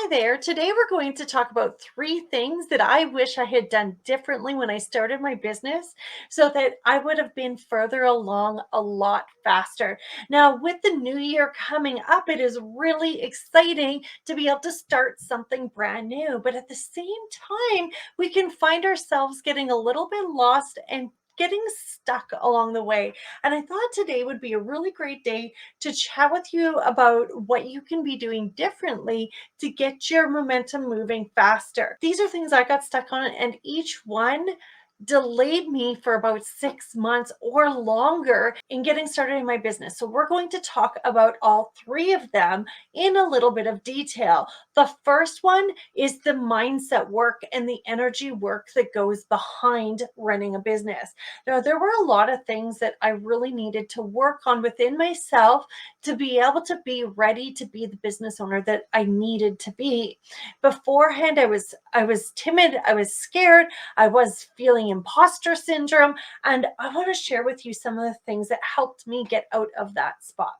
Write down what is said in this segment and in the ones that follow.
Hi there. Today we're going to talk about three things that I wish I had done differently when I started my business so that I would have been further along a lot faster. Now, with the new year coming up, it is really exciting to be able to start something brand new. But at the same time, we can find ourselves getting a little bit lost and getting stuck along the way. And I thought today would be a really great day to chat with you about what you can be doing differently to get your momentum moving faster. These are things I got stuck on, and each one delayed me for about 6 months or longer in getting started in my business. So, we're going to talk about all three of them in a little bit of detail. The first one is the mindset work and the energy work that goes behind running a business. Now, there were a lot of things that I really needed to work on within myself to be able to be ready to be the business owner that I needed to be. Beforehand, I was timid, I was scared, I was feeling imposter syndrome, and I want to share with you some of the things that helped me get out of that spot.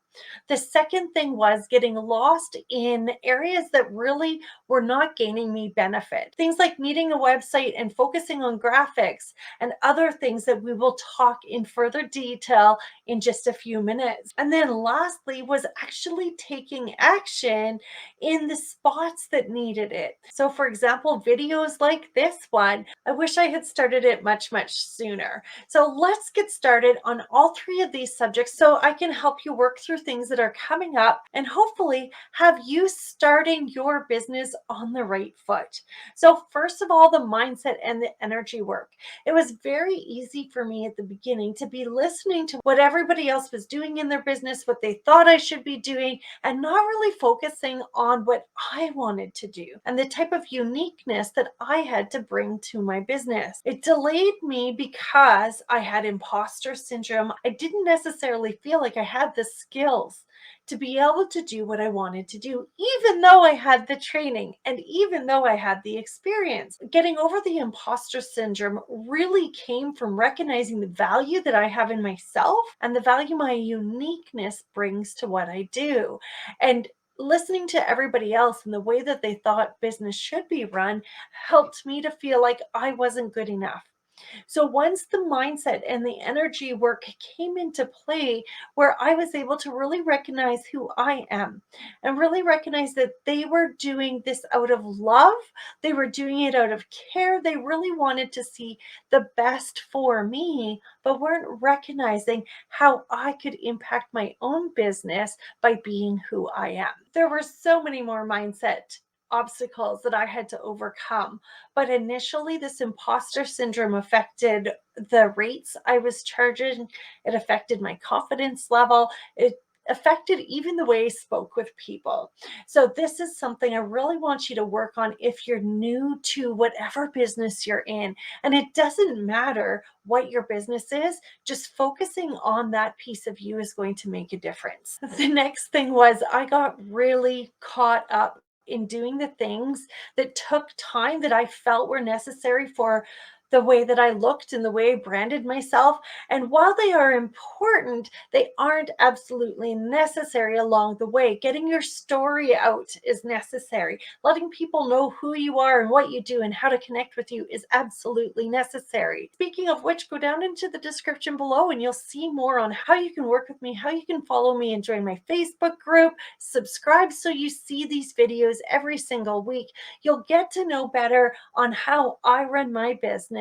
The second thing was getting lost in areas that really were not gaining me benefit. Things like needing a website and focusing on graphics and other things that we will talk in further detail in just a few minutes. And then lastly was actually taking action in the spots that needed it. So for example, videos like this one, I wish I had started it much sooner. So let's get started on all three of these subjects so I can help you work through things that are coming up and hopefully have you starting your business on the right foot. So first of all, the mindset and the energy work. It was very easy for me at the beginning to be listening to what everybody else was doing in their business, what they thought I should be doing, and not really focusing on what I wanted to do and the type of uniqueness that I had to bring to my business. It delayed me because I had imposter syndrome. I didn't necessarily feel like I had the skills to be able to do what I wanted to do, even though I had the training and even though I had the experience. Getting over the imposter syndrome really came from recognizing the value that I have in myself and the value my uniqueness brings to what I do. And listening to everybody else and the way that they thought business should be run helped me to feel like I wasn't good enough. So once the mindset and the energy work came into play, where I was able to really recognize who I am and really recognize that they were doing this out of love, they were doing it out of care, they really wanted to see the best for me, but weren't recognizing how I could impact my own business by being who I am. There were so many more mindset obstacles that I had to overcome. But initially, this imposter syndrome affected the rates I was charging. It affected my confidence level. It affected even the way I spoke with people. So, this is something I really want you to work on if you're new to whatever business you're in. And it doesn't matter what your business is, just focusing on that piece of you is going to make a difference. The next thing was I got really caught up in doing the things that took time that I felt were necessary for the way that I looked and the way I branded myself. And while they are important, they aren't absolutely necessary along the way. Getting your story out is necessary. Letting people know who you are and what you do and how to connect with you is absolutely necessary. Speaking of which, go down into the description below and you'll see more on how you can work with me, how you can follow me and join my Facebook group. Subscribe so you see these videos every single week. You'll get to know better on how I run my business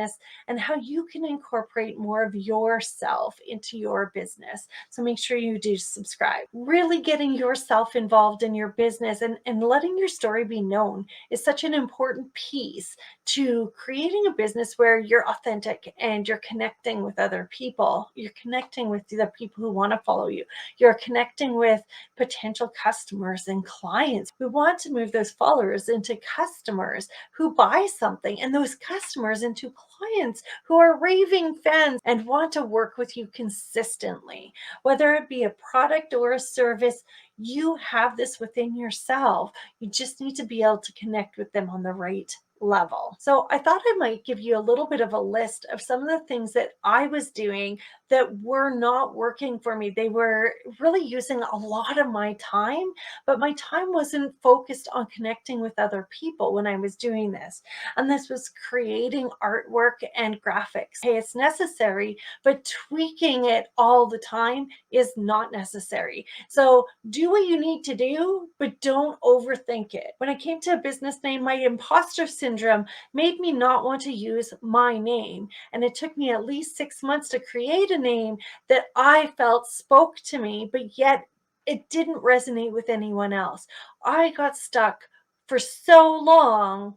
and how you can incorporate more of yourself into your business. So make sure you do subscribe. Really getting yourself involved in your business and letting your story be known is such an important piece to creating a business where you're authentic and you're connecting with other people. You're connecting with the people who want to follow you. You're connecting with potential customers and clients. We want to move those followers into customers who buy something and those customers into clients who are raving fans and want to work with you consistently. Whether it be a product or a service, you have this within yourself. You just need to be able to connect with them on the right level. So I thought I might give you a little bit of a list of some of the things that I was doing that were not working for me. They were really using a lot of my time, but my time wasn't focused on connecting with other people when I was doing this. And this was creating artwork and graphics. Hey, it's necessary, but tweaking it all the time is not necessary. So do what you need to do, but don't overthink it. When I came to a business name, my imposter syndrome made me not want to use my name. And it took me at least 6 months to create a name that I felt spoke to me, but yet it didn't resonate with anyone else. I got stuck for so long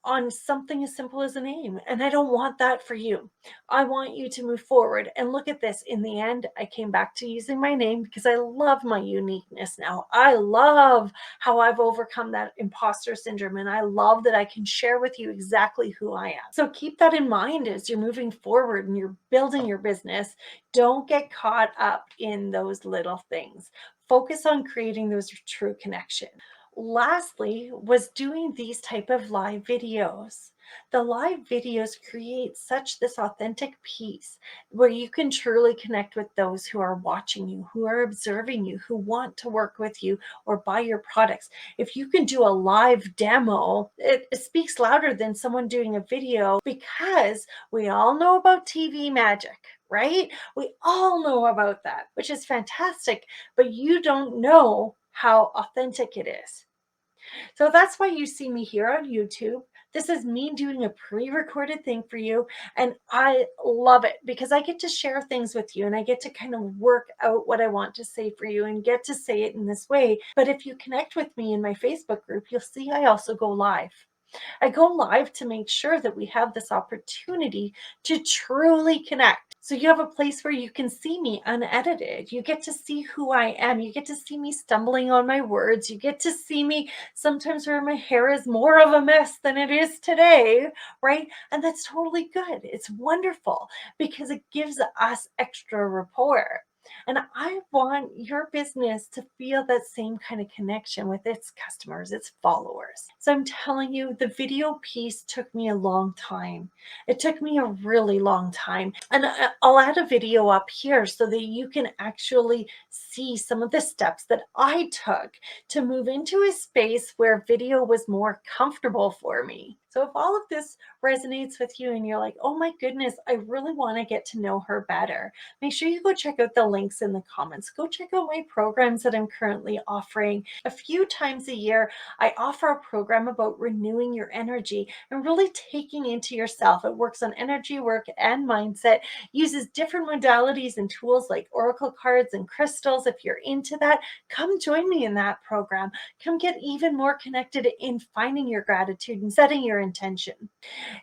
on something as simple as a name. And I don't want that for you. I want you to move forward and look at this. In the end, I came back to using my name because I love my uniqueness now. I love how I've overcome that imposter syndrome. And I love that I can share with you exactly who I am. So keep that in mind as you're moving forward and you're building your business. Don't get caught up in those little things. Focus on creating those true connections. Lastly was doing these type of live videos. The live videos create such this authentic piece where you can truly connect with those who are watching you, who are observing you, who want to work with you or buy your products. If you can do a live demo, it speaks louder than someone doing a video, because we all know about TV magic, right? We all know about that, which is fantastic, but you don't know how authentic it is. So that's why you see me here on YouTube. This is me doing a pre-recorded thing for you. And I love it because I get to share things with you and I get to kind of work out what I want to say for you and get to say it in this way. But if you connect with me in my Facebook group, you'll see I also go live. I go live to make sure that we have this opportunity to truly connect. So you have a place where you can see me unedited. You get to see who I am. You get to see me stumbling on my words. You get to see me sometimes where my hair is more of a mess than it is today, right? And that's totally good. It's wonderful because it gives us extra rapport. And I want your business to feel that same kind of connection with its customers, its followers. So I'm telling you, the video piece took me a long time. It took me a really long time. And I'll add a video up here so that you can actually see some of the steps that I took to move into a space where video was more comfortable for me. So if all of this resonates with you and you're like, oh my goodness, I really want to get to know her better, make sure you go check out the links in the comments. Go check out my programs that I'm currently offering. A few times a year, I offer a program about renewing your energy and really taking into yourself. It works on energy work and mindset, uses different modalities and tools like oracle cards and crystals. If you're into that, come join me in that program. Come get even more connected in finding your gratitude and setting your intention.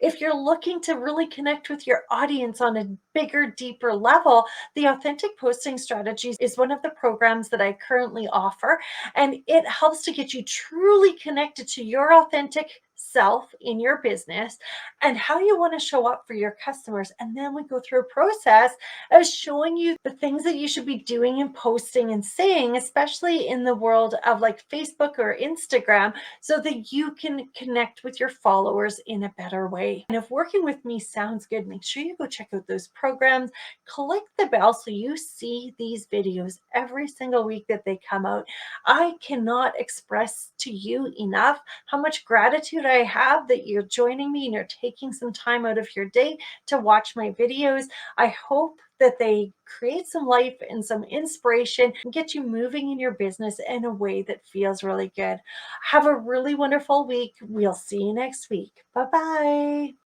If you're looking to really connect with your audience on a bigger, deeper level, the Authentic Posting Strategies is one of the programs that I currently offer, and it helps to get you truly connected to your authentic self in your business and how you want to show up for your customers. And then we go through a process of showing you the things that you should be doing and posting and saying, especially in the world of like Facebook or Instagram, so that you can connect with your followers in a better way. And if working with me sounds good, make sure you go check out those programs. Click the bell so you see these videos every single week that they come out. I cannot express to you enough how much gratitude I have that you're joining me and you're taking some time out of your day to watch my videos. I hope that they create some life and some inspiration and get you moving in your business in a way that feels really good. Have a really wonderful week. We'll see you next week. Bye-bye.